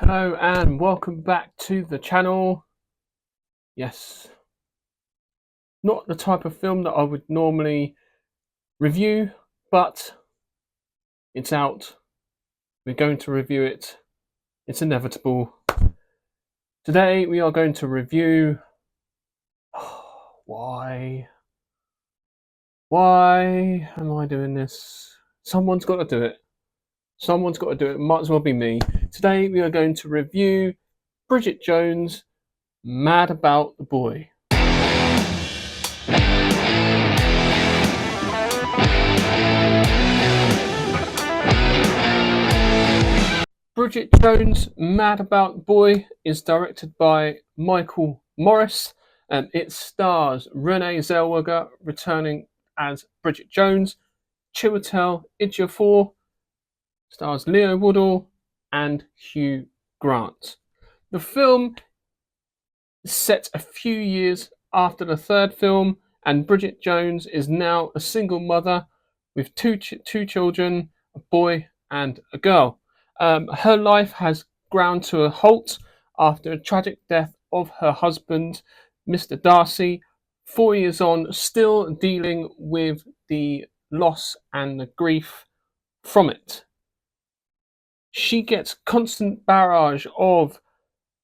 Hello and welcome back to the channel. Yes, not the type of film that I would normally review, but it's out. We're going to review it. It's inevitable. Today we are going to review why am I doing this? Someone's got to do it. Someone's got to do it. Might as well be me. Today we are going to review Bridget Jones' Mad About the Boy. Bridget Jones' Mad About the Boy is directed by Michael Morris. It stars Renee Zellweger returning as Bridget Jones, Chiwetel Ejiofor, stars Leo Woodall and Hugh Grant. The film is set a few years after the third film, and Bridget Jones is now a single mother with two children, a boy and a girl. Her life has ground to a halt after a tragic death of her husband, Mr. Darcy. 4 years on, still dealing with the loss and the grief from it. She gets constant barrage of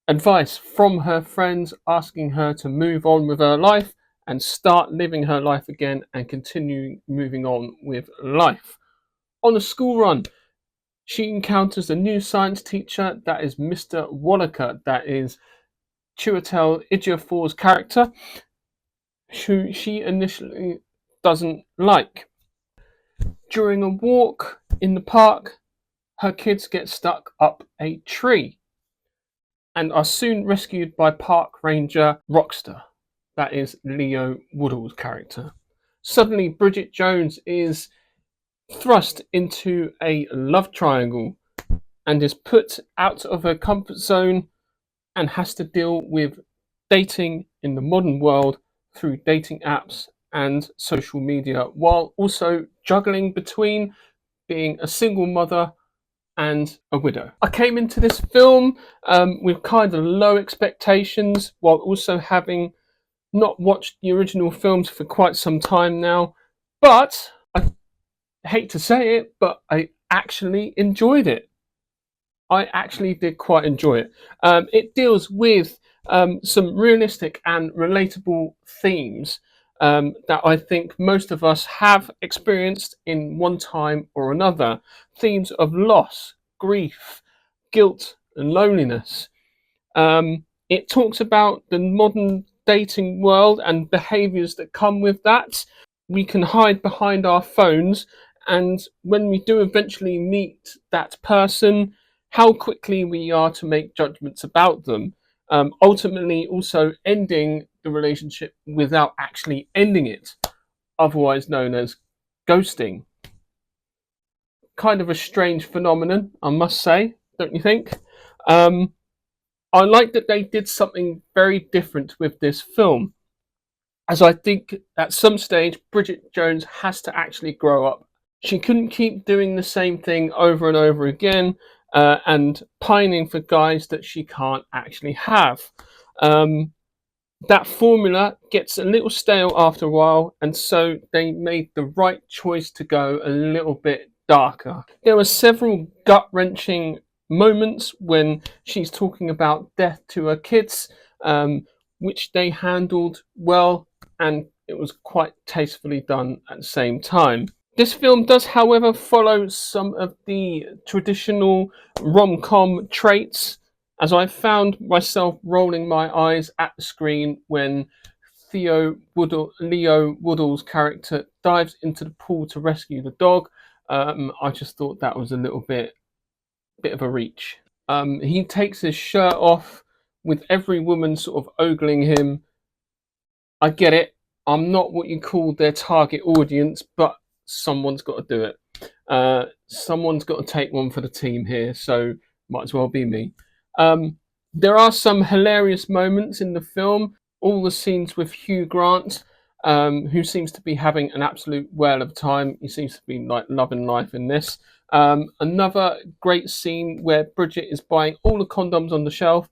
advice from her friends asking her to move on with her life and start living her life again and continue moving on with life. On a school run, she encounters a new science teacher that is Mr. Wallaker, that is Chiwetel Ejiofor's character, who she initially doesn't like. During a walk in the park, her kids get stuck up a tree and are soon rescued by park ranger Rockster, that is Leo Woodall's character. Suddenly, Bridget Jones is thrust into a love triangle and is put out of her comfort zone and has to deal with dating in the modern world through dating apps and social media, while also juggling between being a single mother and a widow. I came into this film with kind of low expectations, while also having not watched the original films for quite some time now, but I hate to say it, but I actually enjoyed it. I actually did quite enjoy it. It deals with some realistic and relatable themes that I think most of us have experienced in one time or another. Themes of loss, grief, guilt, and loneliness. It talks about the modern dating world and behaviours that come with that. We can hide behind our phones, and when we do eventually meet that person, how quickly we are to make judgments about them, ultimately also ending the relationship without actually ending it, otherwise known as ghosting. Kind of a strange phenomenon, I must say, don't you think? I like that they did something very different with this film, as I think at some stage Bridget Jones has to actually grow up. She couldn't keep doing the same thing over and over again and pining for guys that she can't actually have. That formula gets a little stale after a while, and so they made the right choice to go a little bit darker. There were several gut-wrenching moments when she's talking about death to her kids, which they handled well, and it was quite tastefully done at the same time. This film does, however, follow some of the traditional rom-com traits, as I found myself rolling my eyes at the screen when Leo Woodall's character dives into the pool to rescue the dog. I just thought that was a little bit of a reach. He takes his shirt off with every woman sort of ogling him. I get it. I'm not what you call their target audience, but someone's got to do it. Someone's got to take one for the team here, so might as well be me. There are some hilarious moments in the film. All the scenes with Hugh Grant, who seems to be having an absolute whale of a time. He seems to be like loving life in this. Another great scene where Bridget is buying all the condoms on the shelf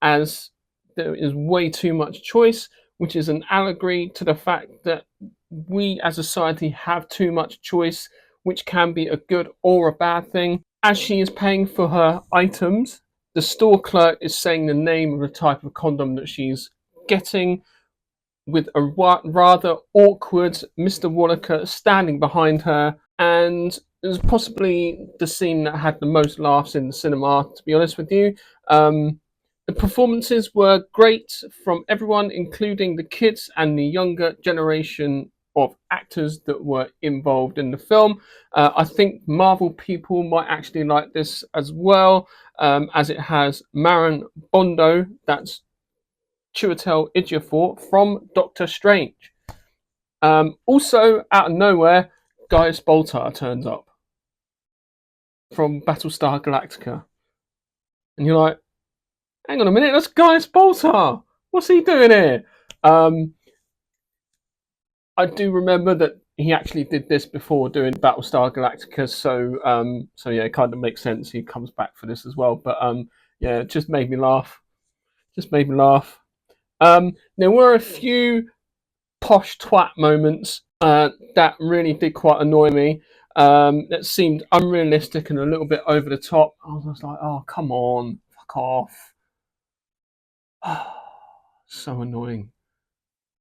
as there is way too much choice, which is an allegory to the fact that we as a society have too much choice, which can be a good or a bad thing. As she is paying for her items, the store clerk is saying the name of the type of condom that she's getting, with a rather awkward Mr. Wallaker standing behind her, and it was possibly the scene that had the most laughs in the cinema, to be honest with you. The performances were great from everyone, including the kids and the younger generation of actors that were involved in the film. I think Marvel people might actually like this as well, as it has Marin Bondo, that's Chiwetel Ejiofor from Doctor Strange. Also, out of nowhere, Gaius Baltar turns up from Battlestar Galactica. And you're like, hang on a minute, that's Gaius Baltar. What's he doing here? I do remember that he actually did this before doing Battlestar Galactica, so yeah, it kind of makes sense. He comes back for this as well. But yeah, it just made me laugh. There were a few posh twat moments that really did quite annoy me. That seemed unrealistic and a little bit over the top. I was like, oh, come on, fuck off. So annoying.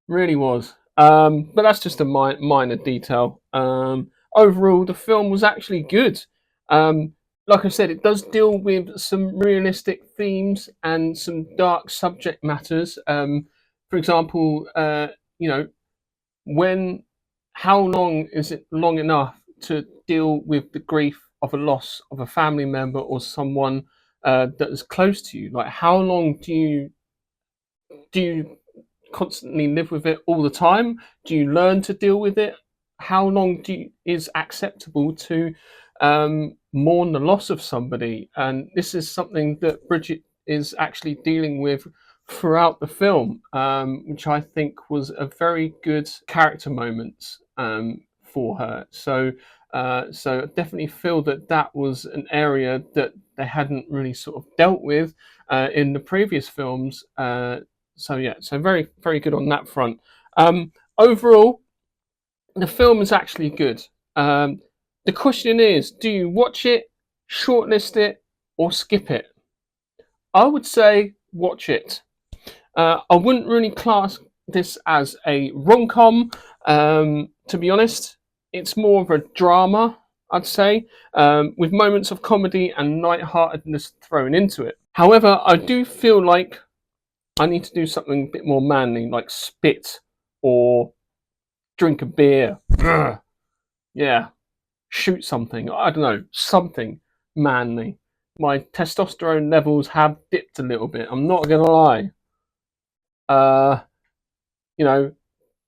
Really was. But that's just a minor detail. Overall, the film was actually good. Like I said, it does deal with some realistic themes and some dark subject matters. For example, you know, how long is it long enough to deal with the grief of a loss of a family member or someone that is close to you? Like, how long do you constantly live with it all the time? Do you learn to deal with it? How long is acceptable to mourn the loss of somebody? And this is something that Bridget is actually dealing with throughout the film, which I think was a very good character moment for her. So I definitely feel that that was an area that they hadn't really sort of dealt with in the previous films. So yeah, so very, very good on that front. Overall, the film is actually good. The question is, do you watch it, shortlist it, or skip it? I would say watch it. I wouldn't really class this as a rom-com, to be honest. It's more of a drama, I'd say, with moments of comedy and lightheartedness thrown into it. However, I do feel like I need to do something a bit more manly, like spit or drink a beer. Yeah, shoot something. I don't know, something manly. My testosterone levels have dipped a little bit. I'm not gonna lie. You know,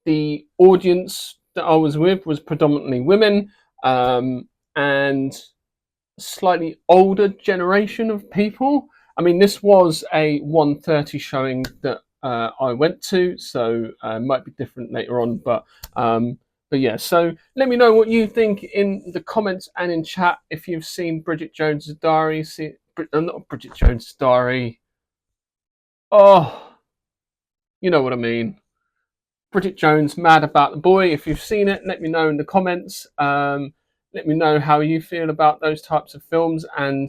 the audience that I was with was predominantly women, and slightly older generation of people. I mean, this was a 1:30 showing that I went to, so it might be different later on. But yeah, so let me know what you think in the comments and in chat if you've seen Bridget Jones's Diary. Not Bridget Jones's Diary. Oh, you know what I mean. Bridget Jones, Mad About the Boy. If you've seen it, let me know in the comments. Let me know how you feel about those types of films and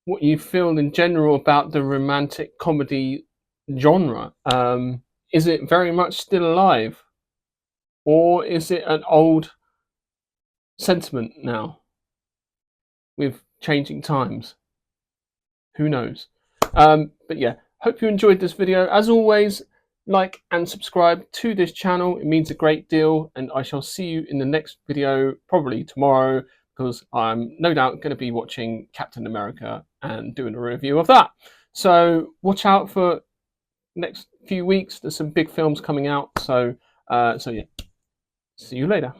what you feel in general about the romantic comedy genre. Is it very much still alive? Or is it an old sentiment now with changing times? Who knows? But yeah, hope you enjoyed this video. As always, like and subscribe to this channel. It means a great deal, and I shall see you in the next video, probably tomorrow, because I'm no doubt going to be watching Captain America and doing a review of that. So watch out for next few weeks. There's some big films coming out. So yeah, see you later.